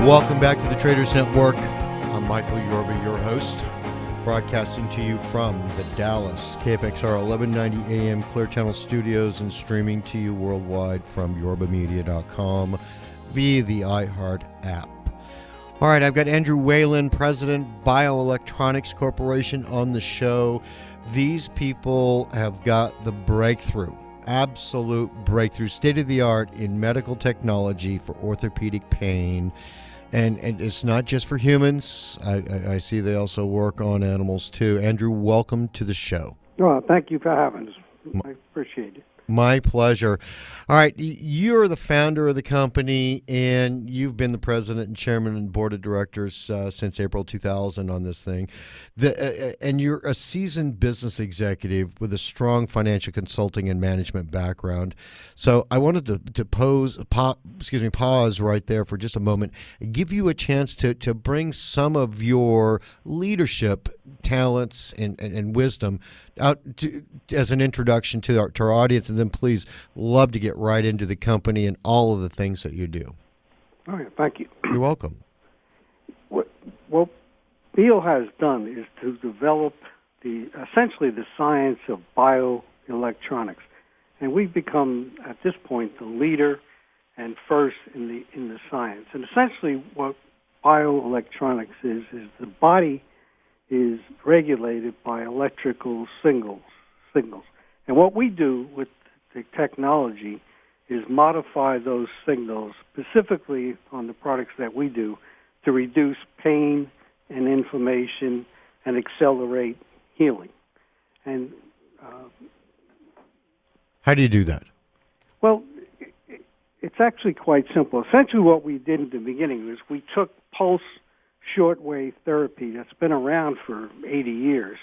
Welcome back to the Traders Network. I'm Michael Yorba, your host, broadcasting to you from the Dallas KFXR 1190 AM Clear Channel Studios and streaming to you worldwide from yorbamedia.com via the iHeart app. All right, I've got Andrew Whelan, President, BioElectronics Corporation, on the show. These people have got the breakthrough, absolute breakthrough, state-of-the-art in medical technology for orthopedic pain. And it's not just for humans. I see they also work on animals, too. Andrew, welcome to the show. Well, thank you for having us. I appreciate it. My pleasure. All right, you're the founder of the company, and you've been the president and chairman and board of directors since April 2000 on this thing. And you're a seasoned business executive with a strong financial consulting and management background. So I wanted to pause right there for just a moment and give you a chance to bring some of your leadership talents and wisdom out as an introduction to our audience, and then please love to get right into the company and all of the things that you do. All right, thank you. You're welcome. What BIEL has done is to develop essentially the science of bioelectronics, and we've become at this point the leader and first in the science. And essentially, what bioelectronics is the body is regulated by electrical signals. And what we do with the technology is modify those signals, specifically on the products that we do, to reduce pain and inflammation and accelerate healing. And how do you do that? Well, it's actually quite simple. Essentially what we did in the beginning was we took pulse shortwave therapy that's been around for 80 years,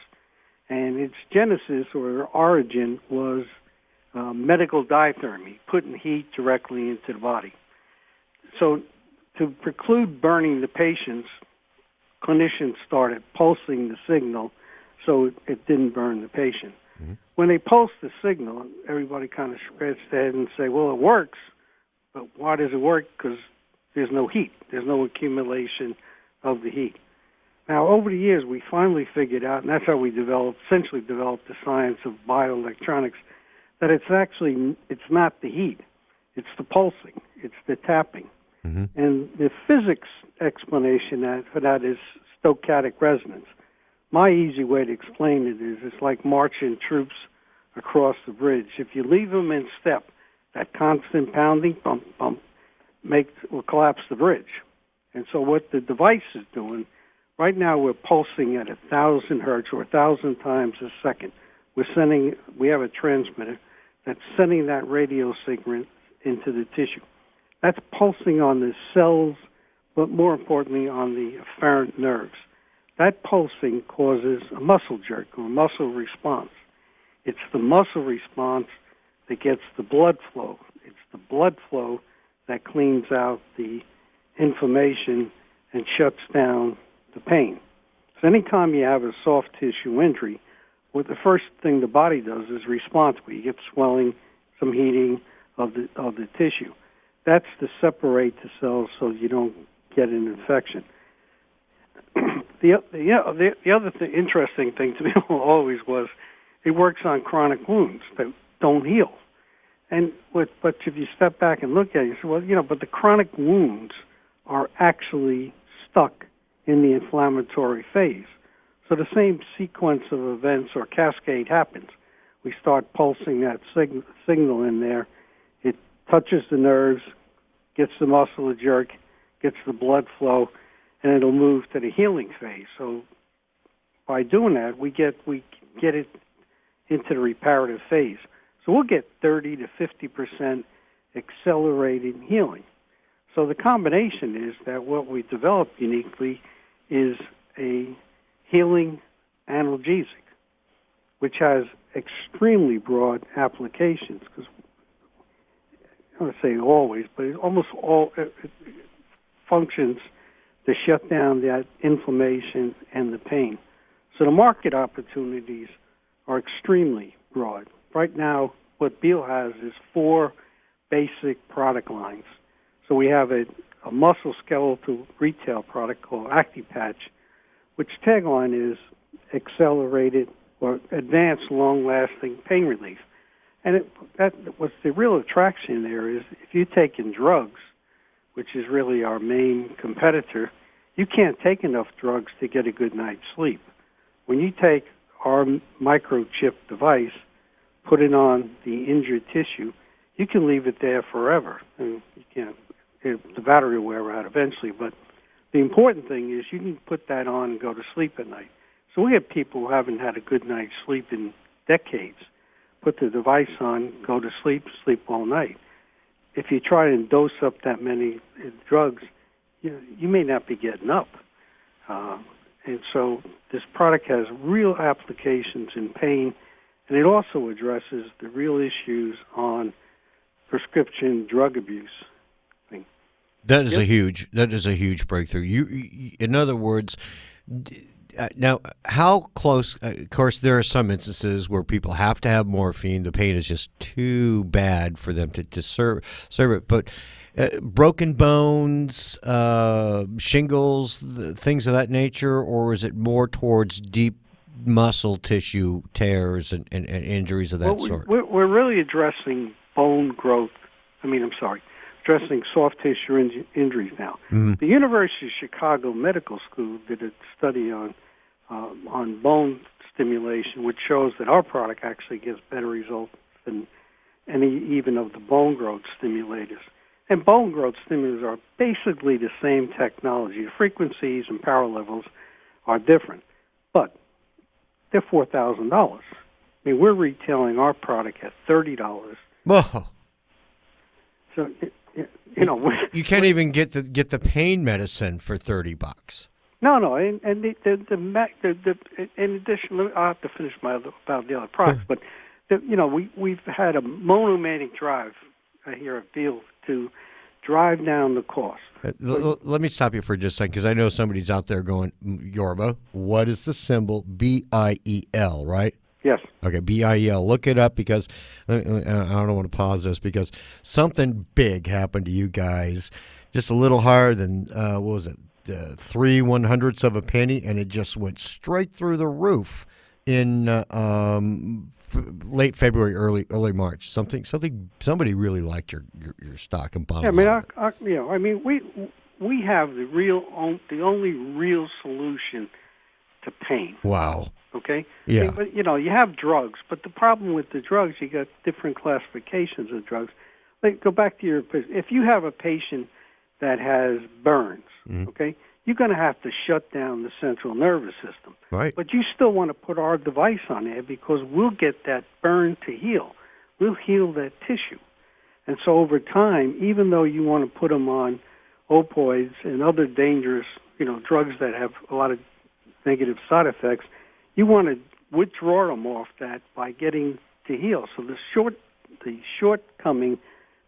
and its genesis or origin was medical diathermy, putting heat directly into the body. So to preclude burning the patients, clinicians started pulsing the signal so it didn't burn the patient. Mm-hmm. When they pulsed the signal, everybody kind of scratched their head and say, well, it works, but why does it work? Because there's no heat. There's no accumulation of the heat. Now, over the years, we finally figured out, and that's how we essentially developed the science of bioelectronics, that it's not the heat, it's the pulsing, it's the tapping. Mm-hmm. And the physics explanation for that is stochastic resonance. My easy way to explain it is it's like marching troops across the bridge. If you leave them in step, that constant pounding, bump, bump, will collapse the bridge. And so what the device is doing, right now we're pulsing at 1,000 hertz or 1,000 times a second. We have a transmitter that's sending that radio signal into the tissue. That's pulsing on the cells, but more importantly on the afferent nerves. That pulsing causes a muscle jerk or a muscle response. It's the muscle response that gets the blood flow. It's the blood flow that cleans out the inflammation and shuts down the pain. So anytime you have a soft tissue injury, the first thing the body does is respond to it. You get swelling, some heating of the tissue. That's to separate the cells so you don't get an infection. The other interesting thing to me always was it works on chronic wounds that don't heal. But if you step back and look at it, you say, well, but the chronic wounds are actually stuck in the inflammatory phase. So the same sequence of events or cascade happens. We start pulsing that signal in there. It touches the nerves, gets the muscle to jerk, gets the blood flow, and it'll move to the healing phase. So by doing that, we get it into the reparative phase. So we'll get 30 to 50% accelerated healing. So the combination is that what we developed uniquely is a healing analgesic, which has extremely broad applications, because I don't want to say always, but it almost all it functions to shut down that inflammation and the pain. So the market opportunities are extremely broad. Right now, what BIEL has is 4 basic product lines. So we have a a musculoskeletal retail product called ActiPatch, which tagline is accelerated or advanced long-lasting pain relief. And what's the real attraction there is if you take in drugs, which is really our main competitor, you can't take enough drugs to get a good night's sleep. When you take our microchip device, put it on the injured tissue, you can leave it there forever. And you can't, the battery will wear out eventually, but the important thing is you can put that on and go to sleep at night. So we have people who haven't had a good night's sleep in decades. Put the device on, go to sleep, sleep all night. If you try and dose up that many drugs, you may not be getting up. And so this product has real applications in pain, and it also addresses the real issues on prescription drug abuse. That is a huge breakthrough. You in other words, now how close? Of course, there are some instances where people have to have morphine. The pain is just too bad for them to serve it. But broken bones, shingles, things of that nature, or is it more towards deep muscle tissue tears and injuries of that sort? We're really addressing bone growth. Addressing soft tissue injuries now. Mm-hmm. The University of Chicago Medical School did a study on bone stimulation, which shows that our product actually gives better results than any even of the bone growth stimulators. And bone growth stimulators are basically the same technology. The frequencies and power levels are different, but they're $4,000. I mean, we're retailing our product at $30. Whoa! So you can't even get the pain medicine for $30. No, and in addition, I'll have to finish about the other products, but we've had a monomaniac drive here at BIEL to drive down the cost. Let me stop you for just a second, because I know somebody's out there going, Yorba, what is the symbol? BIEL, right? Yes. Okay, BIEL. Look it up, because I don't want to pause this, because something big happened to you guys, just a little higher than, 3/100ths of a penny, and it just went straight through the roof in late February, early March. Somebody really liked your stock and bought. Yeah, we have the only real solution to pain. Wow. Okay? Yeah. But, you have drugs, but the problem with the drugs, you got different classifications of drugs. Like, go back to if you have a patient that has burns, mm-hmm. okay, you're going to have to shut down the central nervous system. Right. But you still want to put our device on there because we'll get that burn to heal. We'll heal that tissue. And so over time, even though you want to put them on opioids and other dangerous, drugs that have a lot of negative side effects, you want to withdraw them off that by getting to heal. So the shortcoming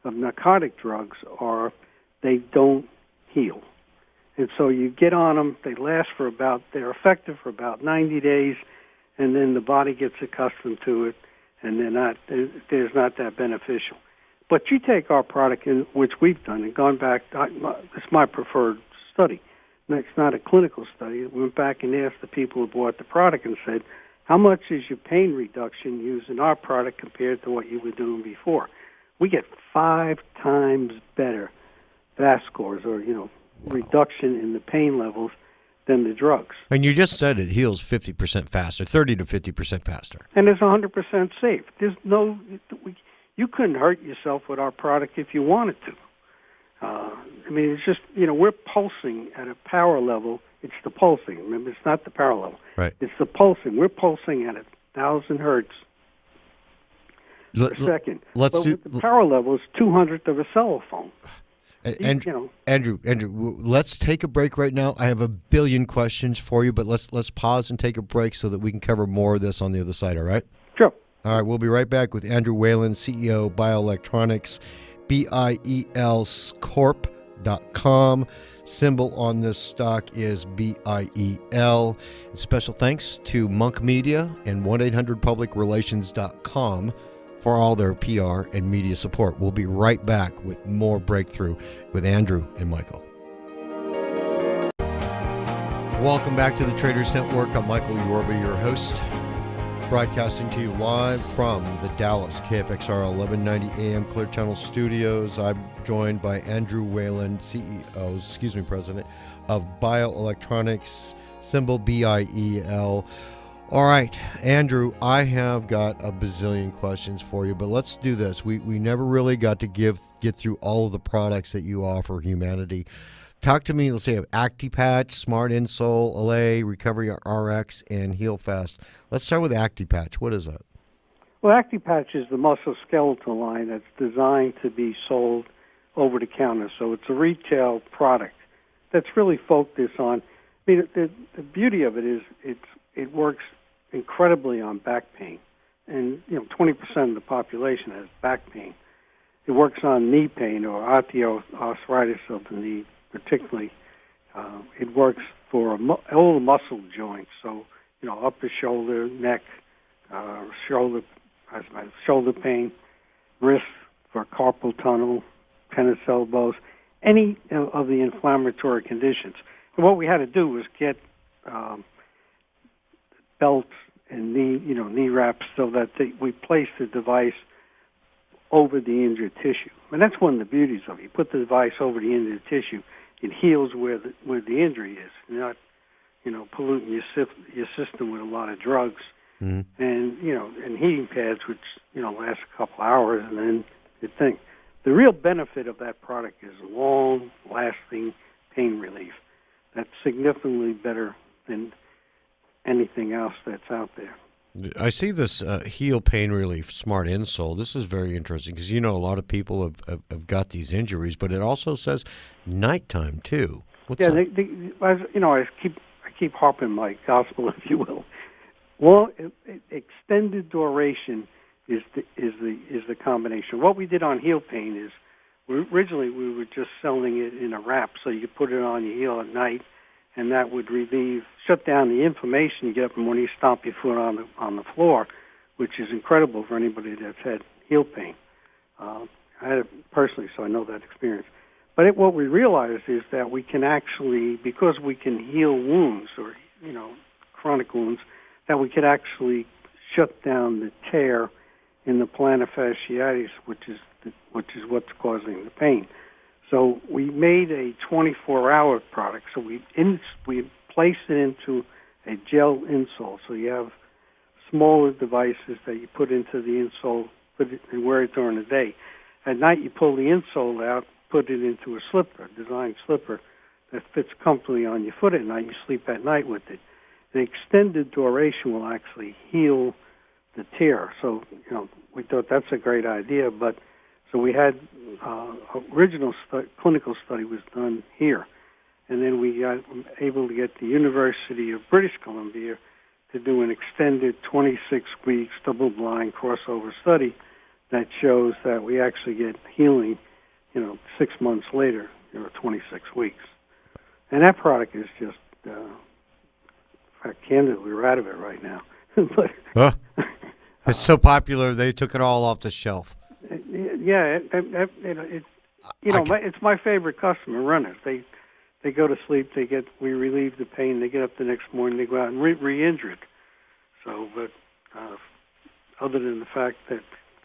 of narcotic drugs are they don't heal. And so you get on them, they're effective for about 90 days, and then the body gets accustomed to it, and they're not that beneficial. But you take our product, which we've done, and gone back, it's my preferred study. It's not a clinical study. We went back and asked the people who bought the product and said, how much is your pain reduction using our product compared to what you were doing before? We get 5 times better VAS scores, or, reduction in the pain levels than the drugs. And you just said it heals 50% faster, 30 to 50% faster. And it's 100% safe. You couldn't hurt yourself with our product if you wanted to. It's just, we're pulsing at a power level. It's the pulsing. Remember, it's not the power level. Right. It's the pulsing. We're pulsing at 1,000 hertz per second. The power level is 200th of a cell phone. Andrew, let's take a break right now. I have a billion questions for you, but let's pause and take a break so that we can cover more of this on the other side, all right? Sure. All right, we'll be right back with Andrew Whelan, CEO, BioElectronics, BIELscorp.com. Symbol on this stock is BIEL. And special thanks to Monk Media and 1-800-PublicRelations.com for all their PR and media support. We'll be right back with more Breakthrough with Andrew and Michael. Welcome back to the Traders Network. I'm Michael Yorba, your host, broadcasting to you live from the Dallas KFXR 1190 AM Clear Channel Studios. I'm joined by Andrew Whelan, President of BioElectronics, symbol BIEL. All right, Andrew, I have got a bazillion questions for you, but let's do this. We never really got to get through all of the products that you offer humanity. Talk to me, let's say, of ActiPatch, Smart Insole, LA, Recovery RX, and Heal Fast. Let's start with ActiPatch. What is that? Well, ActiPatch is the musculoskeletal line that's designed to be sold over the counter. So it's a retail product that's really focused on, I mean, the beauty of it is it works incredibly on back pain. And, 20% of the population has back pain. It works on knee pain or osteoarthritis of the knee, particularly. It works for all the muscle joints, so upper shoulder, neck, shoulder pain, wrist for carpal tunnel, tennis elbows, any of the inflammatory conditions. And what we had to do was get belts and knee wraps so that we place the device over the injured tissue. And that's one of the beauties of it. You put the device over the injured tissue, it heals where the injury is, not polluting your system with a lot of drugs and heating pads, which last a couple hours and then you think. The real benefit of that product is long-lasting pain relief. That's significantly better than anything else that's out there. I see this Heal Pain Relief Smart Insole. This is very interesting because, a lot of people have got these injuries, but it also says nighttime, too. What's that? I keep harping my gospel, if you will. Well, extended duration is the combination. What we did on Heal Pain is originally we were just selling it in a wrap, so you could put it on your heel at night, and that would shut down the inflammation. You get up in the morning, you stomp your foot on the floor, which is incredible for anybody that's had heel pain. I had it personally, so I know that experience. But what we realized is that we can actually, because we can heal wounds or chronic wounds, that we could actually shut down the tear in the plantar fasciitis, which is what's causing the pain. So we made a 24-hour product. So we placed it into a gel insole. So you have smaller devices that you put into the insole, put it and wear it during the day. At night, you pull the insole out, put it into a slipper, a designed slipper that fits comfortably on your foot at night. You sleep at night with it. The extended duration will actually heal the tear. So, we thought that's a great idea, but so we had original clinical study was done here, and then we got able to get the University of British Columbia to do an extended 26 weeks double-blind crossover study that shows that we actually get healing, 6 months later, 26 weeks. And that product is just, candidly, we're out of it right now. But it's so popular they took it all off the shelf. Yeah, it's my favorite customer runners. They go to sleep, we relieve the pain, they get up the next morning, they go out and re-injure it. So, but other than the fact that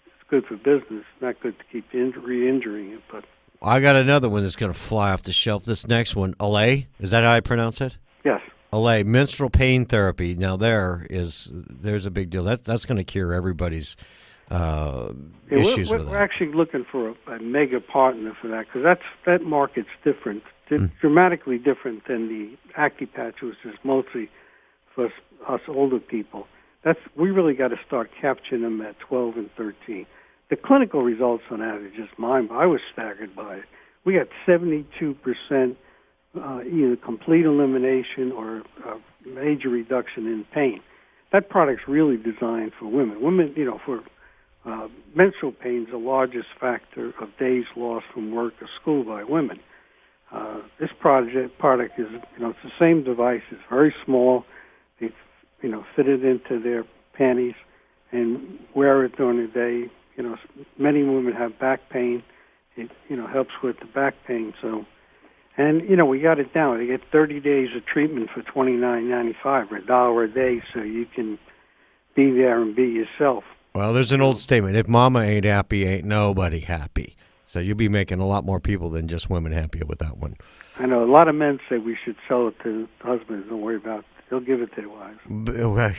it's good for business, not good to keep re-injuring it. But I got another one that's going to fly off the shelf. This next one, LA, is that how I pronounce it? Yes. LA, menstrual pain therapy. Now there's a big deal. That's going to cure everybody's issues with that. We're actually looking for a mega partner for that because that market's different, dramatically different than the ActiPatch, which is mostly for us older people. We really got to start capturing them at 12 and 13. The clinical results on that are just mind-boggling. I was staggered by it. We got 72% either complete elimination or major reduction in pain. That product's really designed for women. Women, for menstrual pain is the largest factor of days lost from work or school by women. This product is, it's the same device. It's very small. They, fit it into their panties and wear it during the day. Many women have back pain. It, helps with the back pain. So, and, we got it down. They get 30 days of treatment for $29.95 or $1 a day, so you can be there and be yourself. Well, there's an old statement. If mama ain't happy, ain't nobody happy. So you'll be making a lot more people than just women happy with that one. I know a lot of men say we should sell it to husbands. Don't worry about it. They'll give it to their wives. Okay.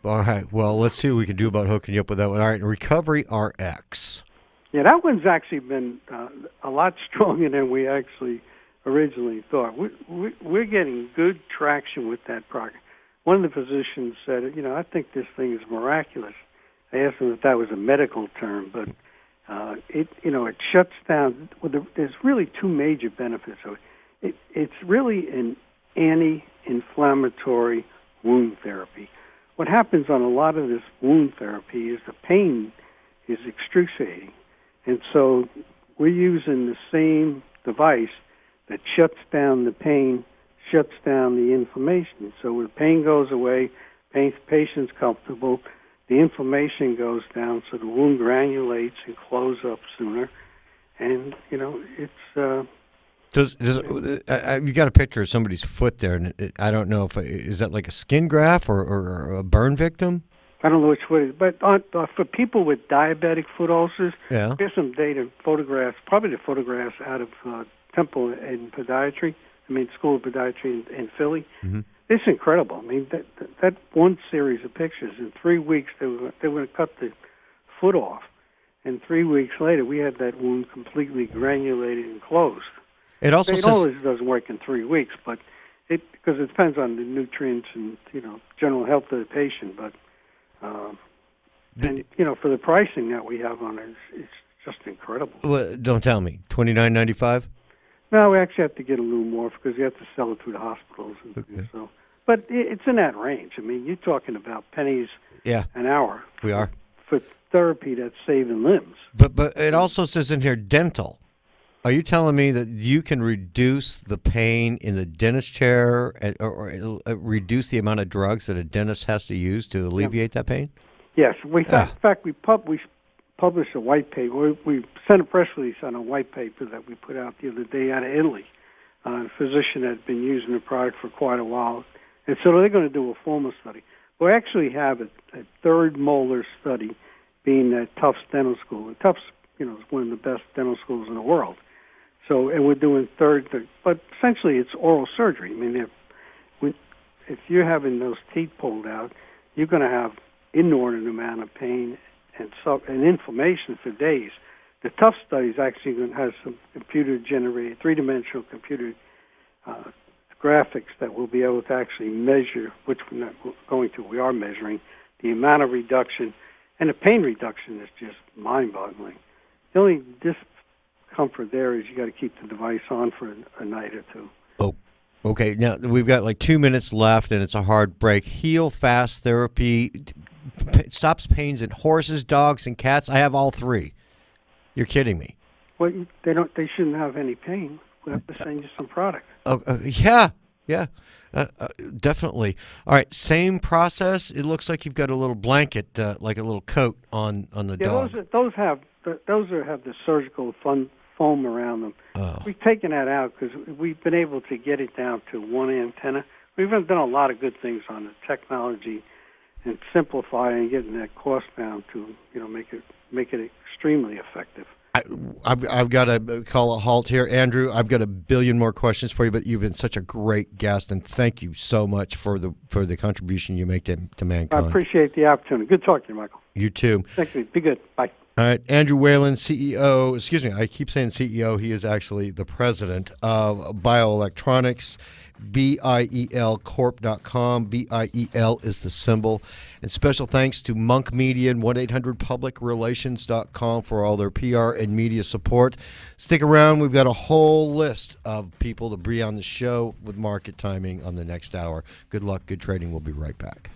All right. Well, let's see what we can do about hooking you up with that one. All right. Recovery RX. Yeah, that one's actually been a lot stronger than we actually originally thought. We're getting good traction with that product. One of the physicians said, I think this thing is miraculous. I asked him if that was a medical term, but it shuts down. Well, there's really two major benefits of it. It's really an anti-inflammatory wound therapy. What happens on a lot of this wound therapy is the pain is excruciating. And so we're using the same device that shuts down the pain, shuts down the inflammation. So when the pain goes away, patient's comfortable, the inflammation goes down, so the wound granulates and closes up sooner. And, it's... you got a picture of somebody's foot there, and I don't know if is that like a skin graft or a burn victim? I don't know which foot it is, but for people with diabetic foot ulcers, yeah. There's some data photographs, probably the photographs out of Temple in Podiatry, School of Podiatry in Philly. Mm-hmm. It's incredible. That one series of pictures, in 3 weeks they were going to cut the foot off, and 3 weeks later we had that wound completely granulated and closed. It also it always doesn't work in 3 weeks, but because it depends on the nutrients and general health of the patient. But for the pricing that we have on it, it's just incredible. Well, don't tell me $29.95. No, we actually have to get a little more because we have to sell it through the hospitals. And so, but it's in that range. You're talking about pennies an hour. We are for therapy that's saving limbs. But it also says in here dental. Are you telling me that you can reduce the pain in the dentist chair or reduce the amount of drugs that a dentist has to use to alleviate that pain? Yes. In fact, we published a white paper. We sent a press release on a white paper that we put out the other day out of Italy. A physician had been using the product for quite a while. And so they're going to do a formal study. We actually have a third molar study being at Tufts Dental School. And Tufts, is one of the best dental schools in the world. So, and we're doing third, but essentially it's oral surgery. If you're having those teeth pulled out, you're going to have inordinate amount of pain and inflammation for days. The Tufts study is actually going to have some computer-generated, three-dimensional computer graphics that we'll be able to actually measure, which we're not going to. We are measuring the amount of reduction, and the pain reduction is just mind-boggling. The only discomfort there is you got to keep the device on for a night or two. Oh, okay. Now we've got like 2 minutes left, and it's a hard break. Heal Fast Therapy stops pains in horses, dogs, and cats. I have all three. You're kidding me. Well, they shouldn't have any pain. We have to send you some product. Yeah, definitely. All right, same process. It looks like you've got a little blanket, like a little coat on the dog. Those have the surgical foam around them. Oh. We've taken that out because we've been able to get it down to one antenna. We've done a lot of good things on the technology and simplifying and getting that cost down to make it extremely effective. I've got to call a halt here. Andrew, I've got a billion more questions for you, but you've been such a great guest, and thank you so much for the contribution you make to mankind. I appreciate the opportunity. Good talking to you, Michael. You too. Thank you. Be good. Bye. All right, Andrew Whelan, CEO. Excuse me, I keep saying CEO. He is actually the president of BioElectronics. BIELcorp.com. BIEL is the symbol. And special thanks to Monk Media and 1-800-PublicRelations.com for all their PR and media support. Stick around. We've got a whole list of people to be on the show with market timing on the next hour. Good luck, good trading. We'll be right back.